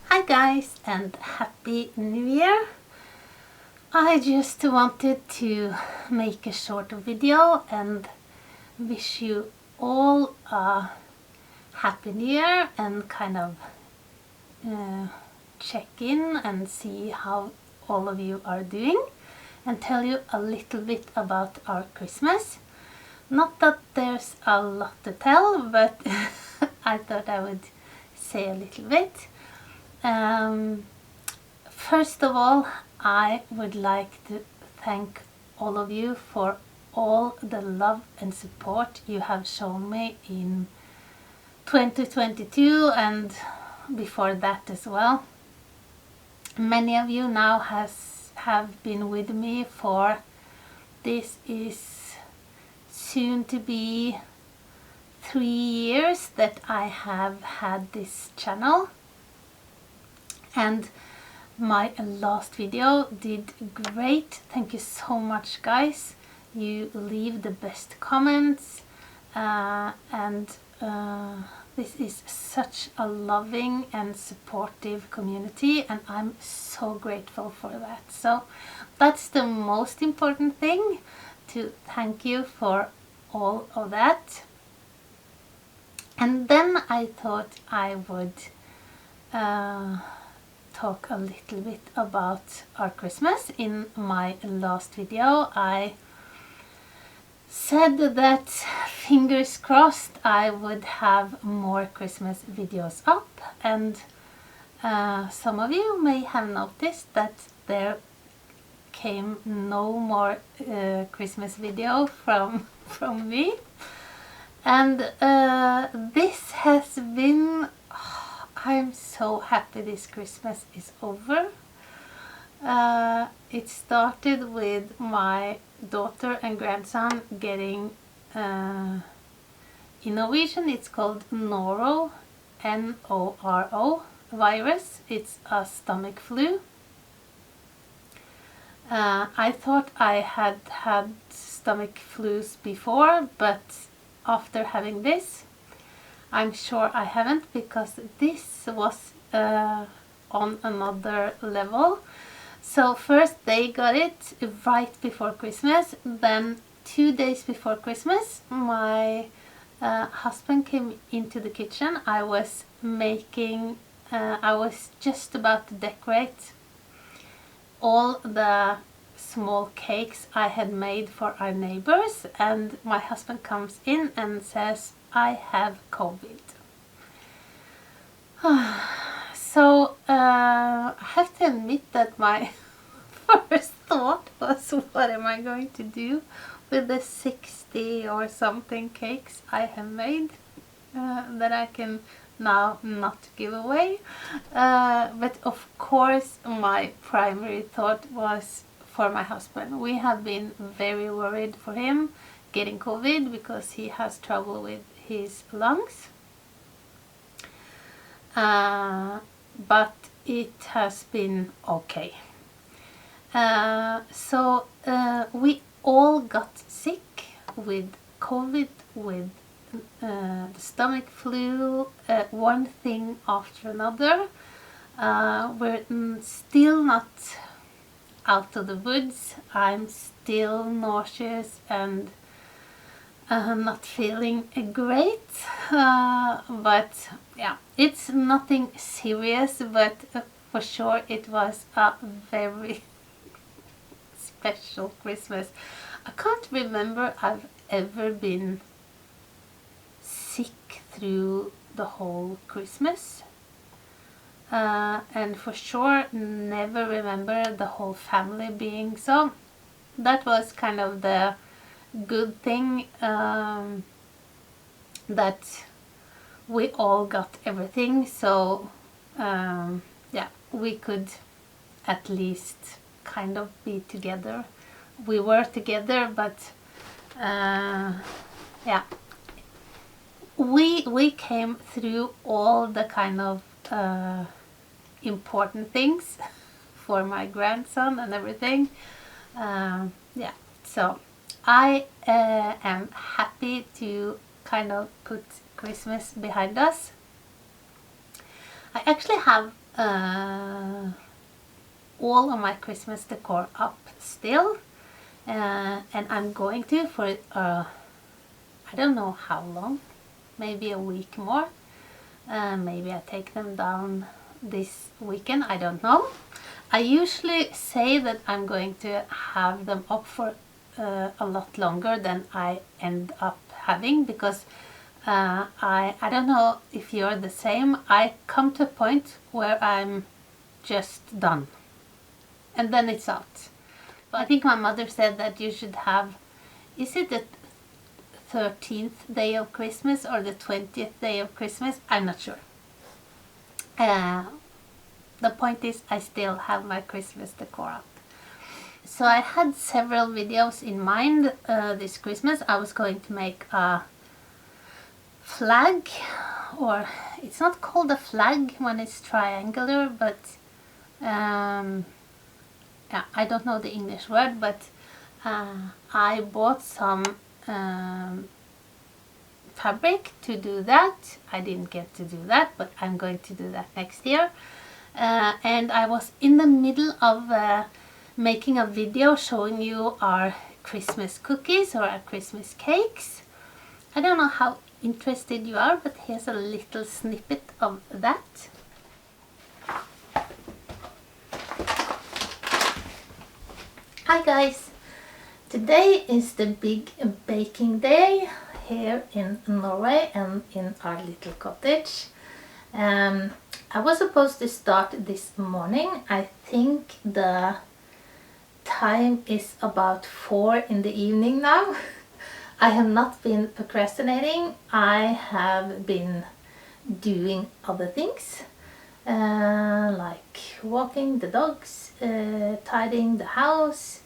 Hi guys, and Happy New Year! I just wanted to make a short video and wish you all a Happy New Year and kind of check in and see how all of you are doing and tell you a little bit about our Christmas. Not that there's a lot to tell, but I thought I would say a little bit. First of all, I would like to thank all of you for all the love and support you have shown me in 2022 and before that as well. Many of you now have been with me for, this is soon to be 3 years that I have had this channel, and my last video did great. Thank you so much guys. You leave the best comments and this is such a loving and supportive community, and I'm so grateful for that. So that's the most important thing, to thank you for all of that. And then I thought I would talk a little bit about our Christmas. In my last video I said that fingers crossed I would have more Christmas videos up, and some of you may have noticed that there came no more Christmas video from me, and this has been, I'm so happy this Christmas is over. It started with my daughter and grandson getting, in Norwegian it's called Noro, N-O-R-O virus. It's a stomach flu. I thought I had had stomach flus before, but after having this, I'm sure I haven't, because this was on another level. So first they got it right before Christmas, then 2 days before Christmas my husband came into the kitchen. I was just about to decorate all the small cakes I had made for our neighbors, and my husband comes in and says, I have COVID. So I have to admit that my first thought was, what am I going to do with the 60 or something cakes I have made that I can now not give away? But of course my primary thought was for my husband. We have been very worried for him getting COVID because he has trouble with his lungs. But it has been okay. So we all got sick with COVID, with the stomach flu, one thing after another. We're still not out of the woods. I'm still nauseous and not feeling great, but yeah, it's nothing serious, but for sure it was a very special Christmas. I can't remember I've ever been sick through the whole Christmas, and for sure never remember the whole family being so. That was kind of the good thing, that we all got everything, so yeah, we could at least kind of be together. We were together, but yeah, we came through all the kind of important things for my grandson and everything. Yeah, so I am happy to kind of put Christmas behind us. I actually have all of my Christmas decor up still, and I'm going to for I don't know how long, maybe a week more. Maybe I take them down this weekend, I don't know. I usually say that I'm going to have them up for a lot longer than I end up having, because I don't know if you're the same. I come to a point where I'm just done and then it's out. But I think my mother said that you should have, is it the 13th day of Christmas or the 20th day of Christmas? I'm not sure. The point is, I still have my Christmas decor up. So I had several videos in mind this Christmas. I was going to make a flag, or it's not called a flag when it's triangular, but yeah, I don't know the English word, but I bought some fabric to do that. I didn't get to do that, but I'm going to do that next year. And I was in the middle of making a video showing you our Christmas cookies or our Christmas cakes. I don't know how interested you are, but here's a little snippet of that. Hi guys! Today is the big baking day here in Norway and in our little cottage. I was supposed to start this morning. I think the time is about 4 in the evening now. I have not been procrastinating. I have been doing other things, like walking the dogs, tidying the house,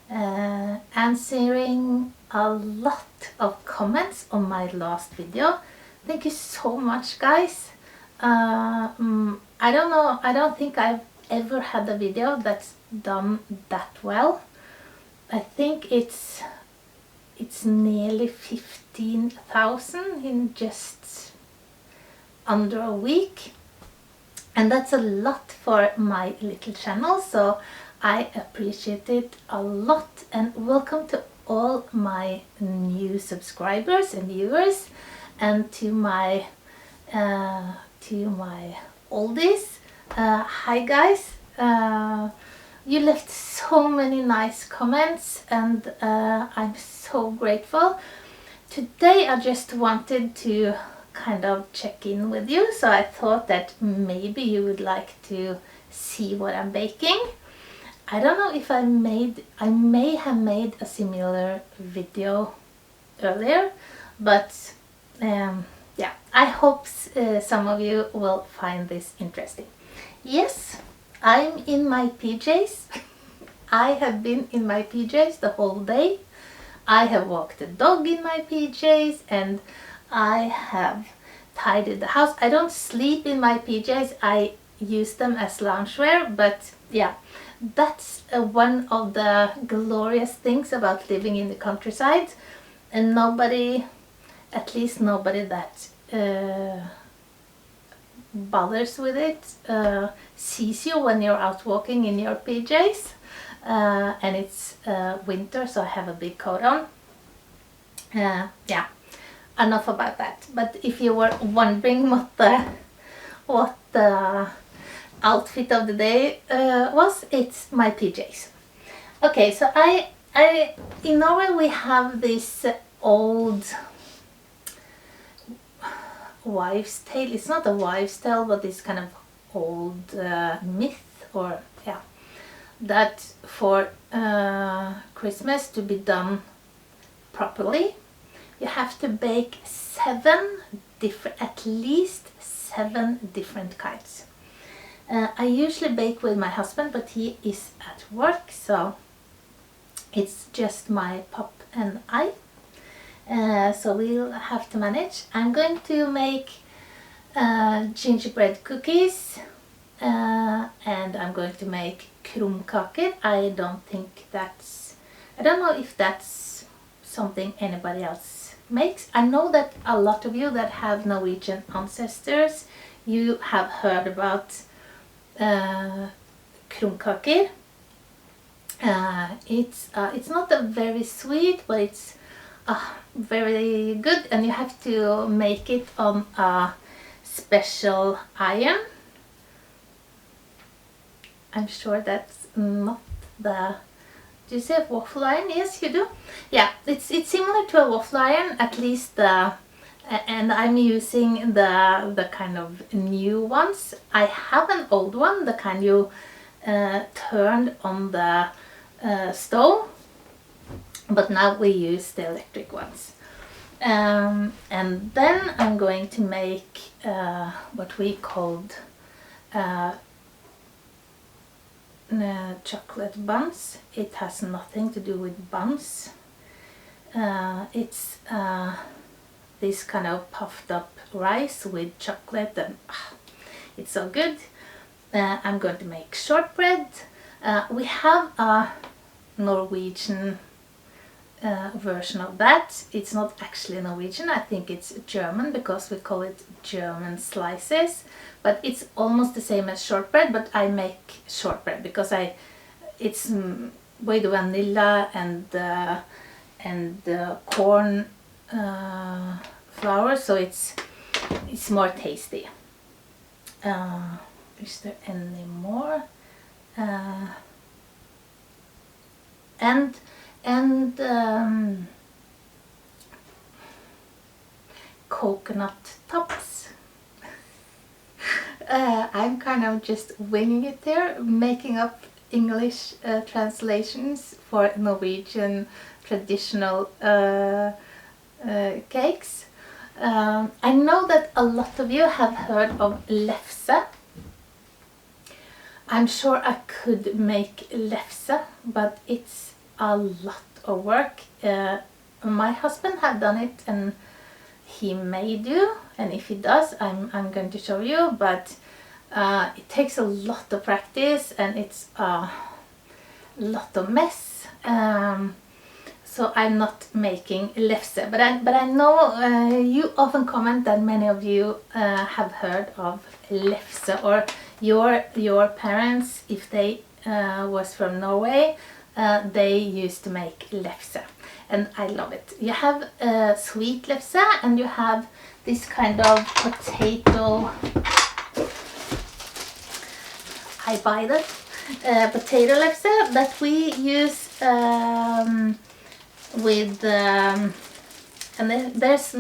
answering a lot of comments on my last video. Thank you so much, guys. I don't know, I don't think I've ever had a video that's done that well. I think it's nearly 15,000 in just under a week, and that's a lot for my little channel, so I appreciate it a lot. And welcome to all my new subscribers and viewers, and to my oldies. Hi guys, you left so many nice comments, and I'm so grateful. Today I just wanted to kind of check in with you, so I thought that maybe you would like to see what I'm baking. I don't know if I may have made a similar video earlier, but yeah, I hope some of you will find this interesting. Yes, I'm in my PJs. I have been in my PJs the whole day. I have walked the dog in my PJs, and I have tidied the house. I don't sleep in my PJs. I use them as loungewear, but yeah, that's one of the glorious things about living in the countryside, and nobody, at least nobody that bothers with it, sees you when you're out walking in your PJs. And it's winter, so I have a big coat on. Yeah, enough about that. But if you were wondering what the outfit of the day was, it's my PJs. Okay, so I in Norway we have this old wives' tale. It's not a wives' tale, but this kind of old myth, or yeah, that for Christmas to be done properly, you have to bake at least seven different kinds. I usually bake with my husband, but he is at work, so it's just my pup and I. So we'll have to manage. I'm going to make gingerbread cookies, and I'm going to make krumkaker. I don't know if that's something anybody else makes. I know that a lot of you that have Norwegian ancestors, you have heard about krumkaker. It's not a very sweet, but it's very good, and you have to make it on a special iron. I'm sure that's not the... Do you say waffle iron? Yes, you do. Yeah, it's similar to a waffle iron, at least and I'm using the kind of new ones. I have an old one, the kind you turned on the stove, but now we use the electric ones. And then I'm going to make what we called chocolate buns. It has nothing to do with buns. It's this kind of puffed up rice with chocolate, and it's so good. I'm going to make shortbread. We have a Norwegian version of that. It's not actually Norwegian, I think it's German, because we call it German slices, but it's almost the same as shortbread, but I make shortbread because it's with vanilla and corn flour, so it's more tasty. Is there any more? And coconut tops. I'm kind of just winging it there, making up English translations for Norwegian traditional cakes. I know that a lot of you have heard of lefse. I'm sure I could make lefse, but it's a lot of work. My husband had done it, and he may do, and if he does, I'm going to show you, but it takes a lot of practice, and it's a lot of mess. So I'm not making lefse, but I know you often comment that many of you have heard of lefse, or your parents, if they was from Norway, they used to make lefse, and I love it. You have sweet lefse, and you have this kind of potato. I buy that potato lefse that we use with and there's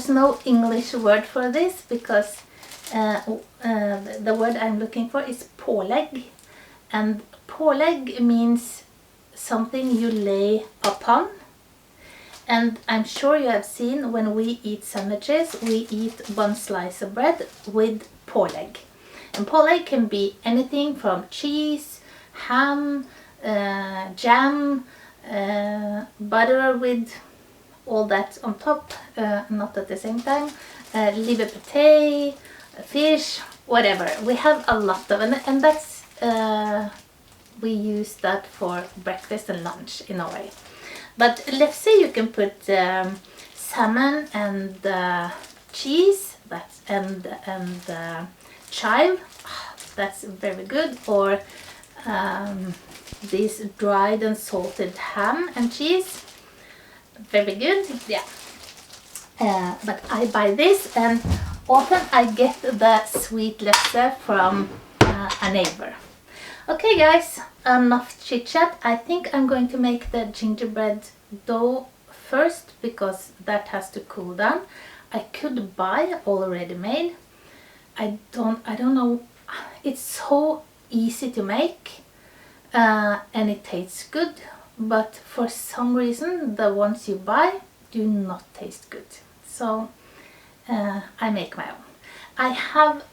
no English word for this, because the word I'm looking for is pålegg, and pålegg means something you lay upon. And I'm sure you have seen when we eat sandwiches, we eat one slice of bread with pålegg. And pålegg can be anything from cheese, ham, jam, butter with all that on top, not at the same time, liver pâté, fish, whatever. We have a lot of, and that's, we use that for breakfast and lunch in a way. But lefse, you can put salmon and cheese, and chive, that's very good, or this dried and salted ham and cheese, very good. Yeah. But I buy this, and often I get the sweet lefse from a neighbor. Okay guys, enough chit chat. I think I'm going to make the gingerbread dough first, because that has to cool down. I could buy already made. I don't know, it's so easy to make, and it tastes good, but for some reason the ones you buy do not taste good. So I make my own. I have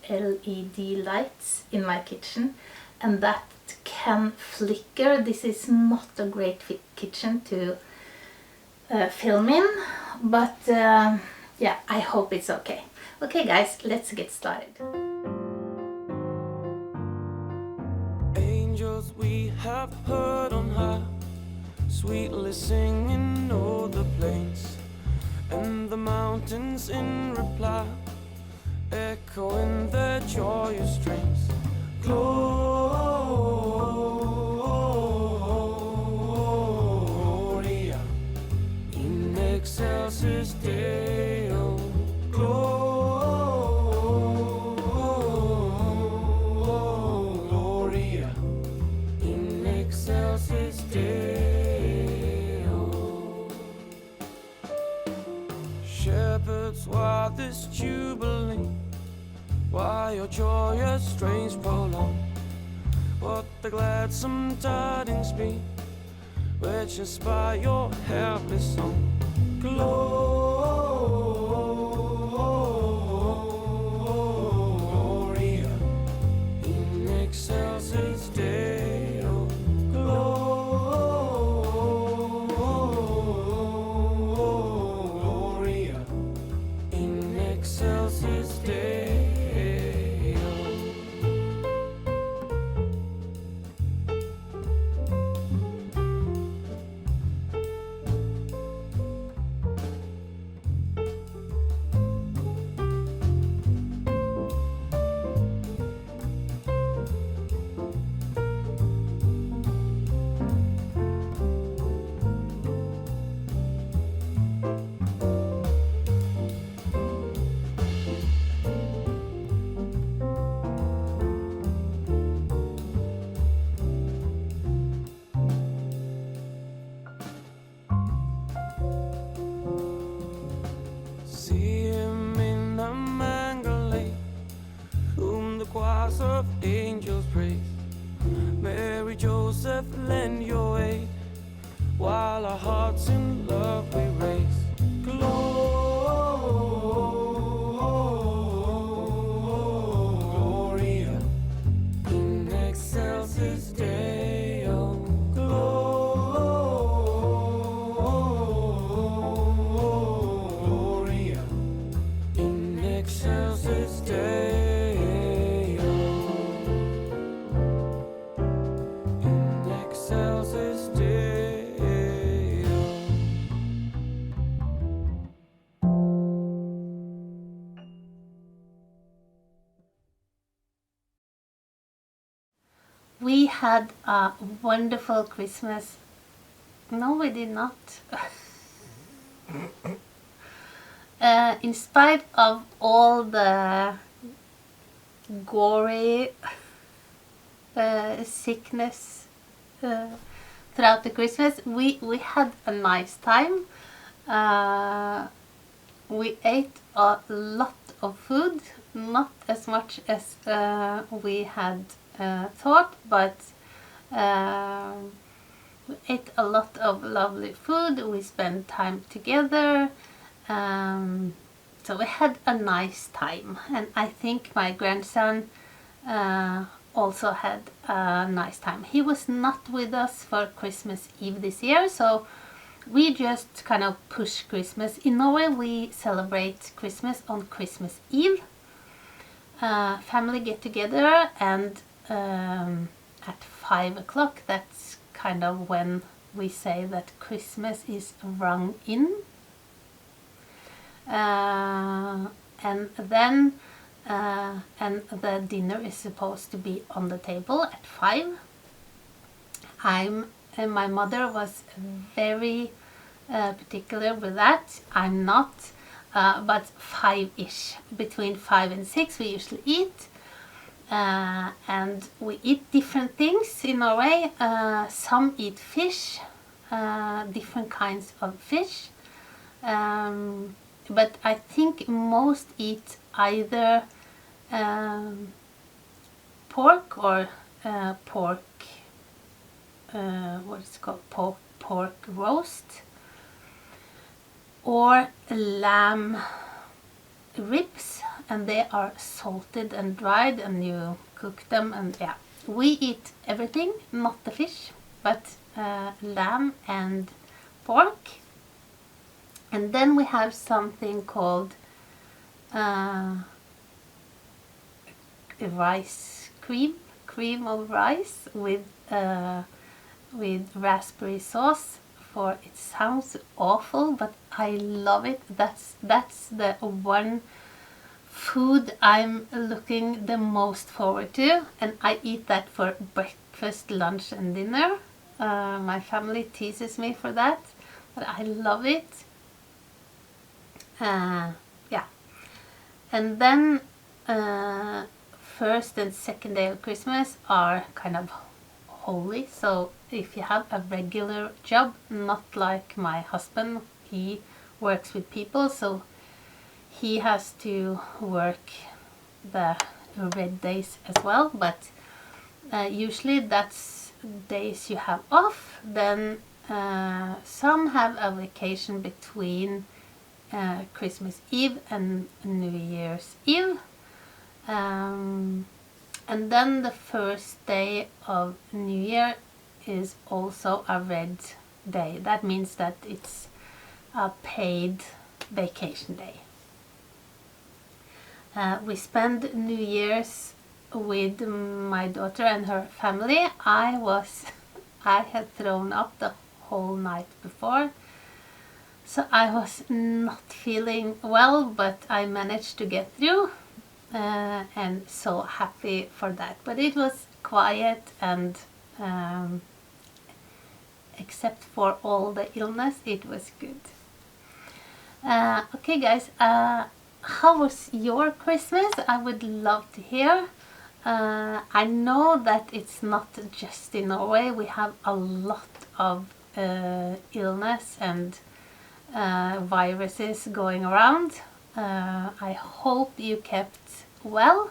LED lights in my kitchen, and that can flicker. This is not a great kitchen to film in, but yeah, I hope it's okay. Okay guys, let's get started. Angels we have sweetly singing o'er the plains, and the mountains in reply, echoing their joyous strains. Gloria in excelsis Deo. Gloria in excelsis Deo. Shepherds, why this jubilee? Why your joyous strains prolong? What the gladsome tidings be, which inspire your helpless song? Gloria in excelsis Deo. Gloria in excelsis Deo. See him in a mangle, whom the choirs of angels praise. Mary, Joseph, lend your aid, while our hearts in love we raise. Gloria in excelsis Deo. Gloria in excelsis Deo. In excelsis Deo. We had a wonderful Christmas. No, we did not. In spite of all the gory sickness throughout the Christmas, we had a nice time. We ate a lot of food, not as much as we had thought, but we ate a lot of lovely food. We spent time together. So we had a nice time, and I think my grandson also had a nice time. He was not with us for Christmas Eve this year, so we just kind of push Christmas. In Norway we celebrate Christmas on Christmas Eve. Family get together, and at 5 o'clock, that's kind of when we say that Christmas is rung in. And then and the dinner is supposed to be on the table at 5. And my mother was very particular with that. I'm not, but 5-ish, between 5 and 6 we usually eat. And we eat different things in Norway. Some eat fish, different kinds of fish. But I think most eat either pork or pork, what is it called, pork roast, or lamb ribs, and they are salted and dried, and you cook them. And yeah, we eat everything, not the fish, but lamb and pork. And then we have something called rice cream of rice with raspberry sauce. for, it sounds awful, but I love it. That's the one food I'm looking the most forward to, and I eat that for breakfast, lunch and dinner. My family teases me for that, but I love it. Yeah. And then first and second day of Christmas are kind of holy. So if you have a regular job, not like my husband, he works with people, so he has to work the red days as well, but usually that's days you have off. Then some have a vacation between Christmas Eve and New Year's Eve. And then the first day of New Year is also a red day. That means that it's a paid vacation day. We spend New Year's with my daughter and her family. I had thrown up the whole night before, so I was not feeling well, but I managed to get through, and so happy for that. But it was quiet, and except for all the illness, it was good. Okay guys, how was your Christmas? I would love to hear. I know that it's not just in Norway. We have a lot of illness and viruses going around. I hope you kept well.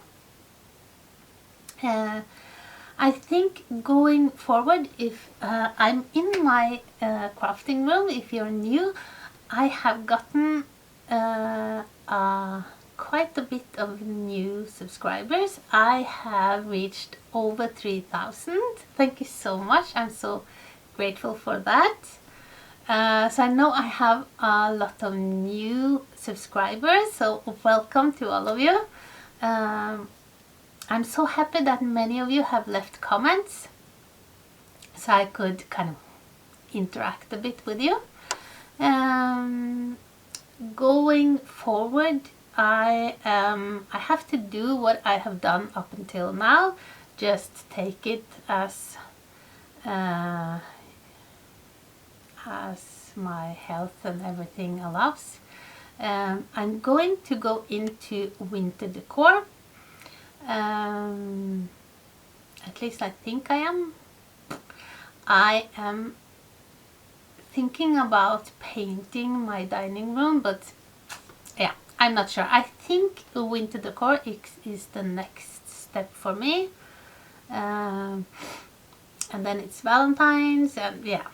I think going forward, if I'm in my crafting room, if you're new, I have gotten quite a bit of new subscribers. I have reached over 3,000. Thank you so much. I'm so grateful for that. So I know I have a lot of new subscribers, so welcome to all of you. I'm so happy that many of you have left comments, so I could kind of interact a bit with you. Going forward, I have to do what I have done up until now, just take it as my health and everything allows. I'm going to go into winter decor. At least I think I am. I am thinking about painting my dining room, but yeah, I'm not sure. I think winter decor is the next step for me. And then it's Valentine's, and yeah,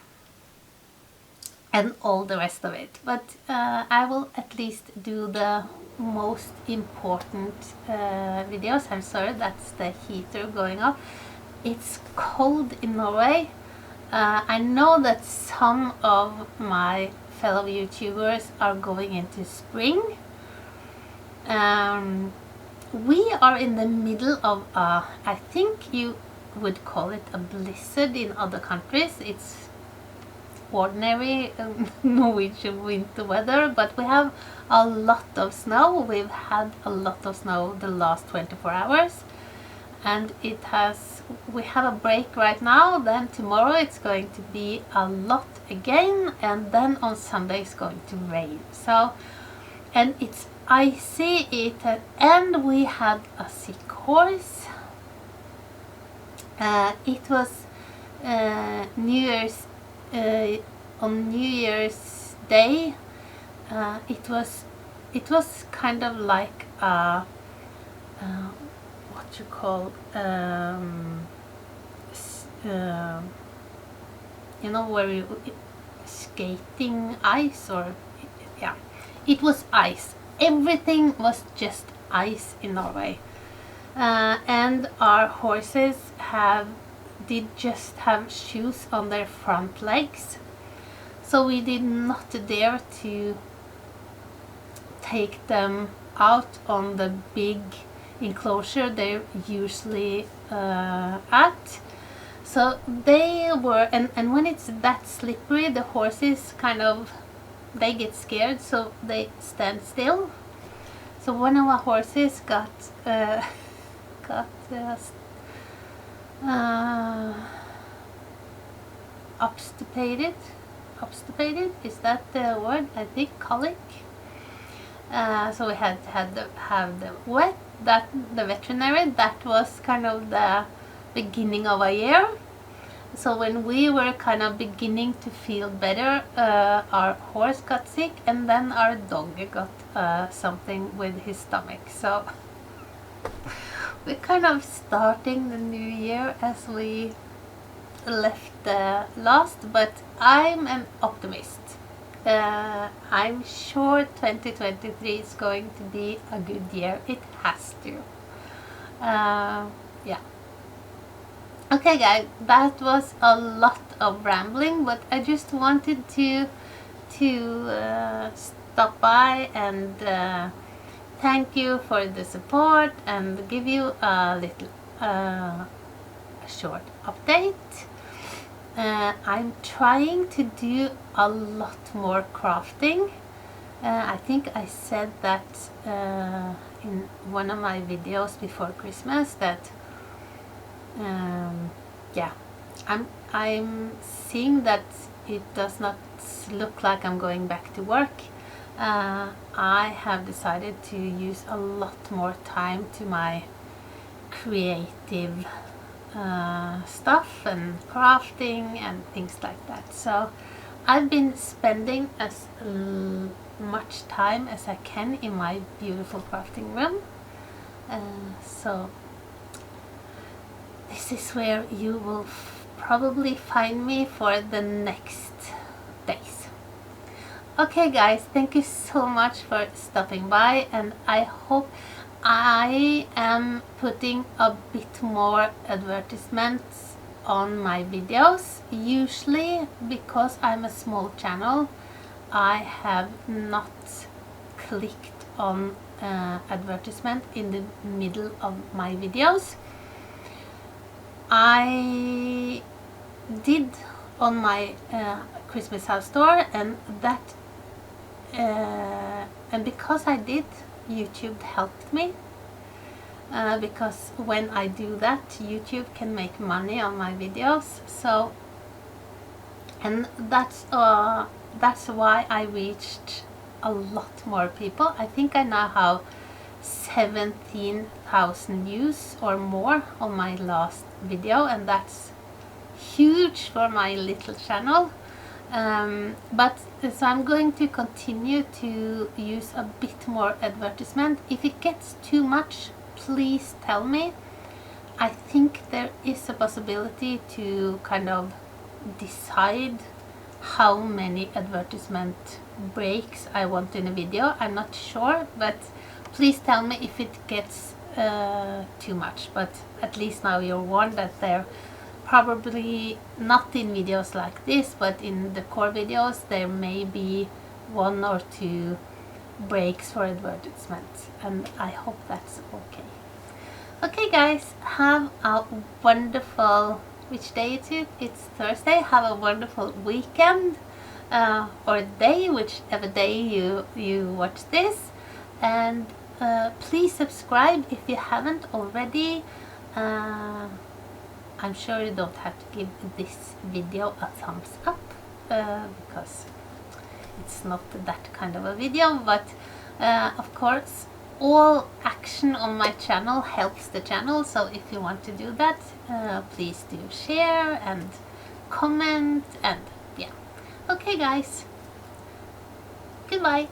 and all the rest of it. But I will at least do the most important videos. I'm sorry, that's the heater going off. It's cold in Norway. I know that some of my fellow YouTubers are going into spring. We are in the middle of I think you would call it a blizzard in other countries. It's ordinary Norwegian winter weather, but we have a lot of snow. We've had a lot of snow the last 24 hours, and we have a break right now. Then tomorrow it's going to be a lot again, and then on Sunday it's going to rain. So, and it's icy, and we had a sick horse. It was New Year's on New Year's Day. It was kind of like what you call you know, where you skating ice, or yeah, it was ice. Everything was just ice in Norway, and our horses did just have shoes on their front legs, so we did not dare to take them out on the big enclosure they're usually at. So they were, and when it's that slippery, the horses kind of, they get scared, so they stand still. So one of our horses got obstipated. Obstipated, is that the word? I think colic. So we had to have the vet, that the veterinary. That was kind of the beginning of a year. So when we were kind of beginning to feel better, our horse got sick, and then our dog got something with his stomach. So we're kind of starting the new year as we left the last, but I'm an optimist. I'm sure 2023 is going to be a good year. It has to. Yeah. Okay guys, that was a lot of rambling, but I just wanted to stop by and thank you for the support and give you a little a short update. I'm trying to do a lot more crafting. I think I said that in one of my videos before Christmas that yeah, I'm seeing that it does not look like I'm going back to work. I have decided to use a lot more time to my creative stuff and crafting and things like that. So I've been spending as much time as I can in my beautiful crafting room. So this is where you will probably find me for the next days. Okay guys, thank you so much for stopping by, and I hope I am putting a bit more advertisements on my videos. Usually, because I'm a small channel, I have not clicked on advertisement in the middle of my videos. I did on my Christmas house store, and that and because I did, YouTube helped me, because when I do that, YouTube can make money on my videos. So, and that's why I reached a lot more people. I think I now have 17,000 views or more on my last video, and that's huge for my little channel. But so I'm going to continue to use a bit more advertisement. If it gets too much, please tell me. I think there is a possibility to kind of decide how many advertisement breaks I want in a video. I'm not sure, but please tell me if it gets too much. But at least now you're warned that they're probably not in videos like this, but in the core videos there may be 1 or 2 breaks for advertisements, and I hope that's okay. Okay guys, have a wonderful, which day is it? It's Thursday. Have a wonderful weekend or day, whichever day you watch this, and please subscribe if you haven't already. I'm sure you don't have to give this video a thumbs up because it's not that kind of a video, but of course all action on my channel helps the channel, so if you want to do that, please do share and comment, and yeah. Okay guys, goodbye.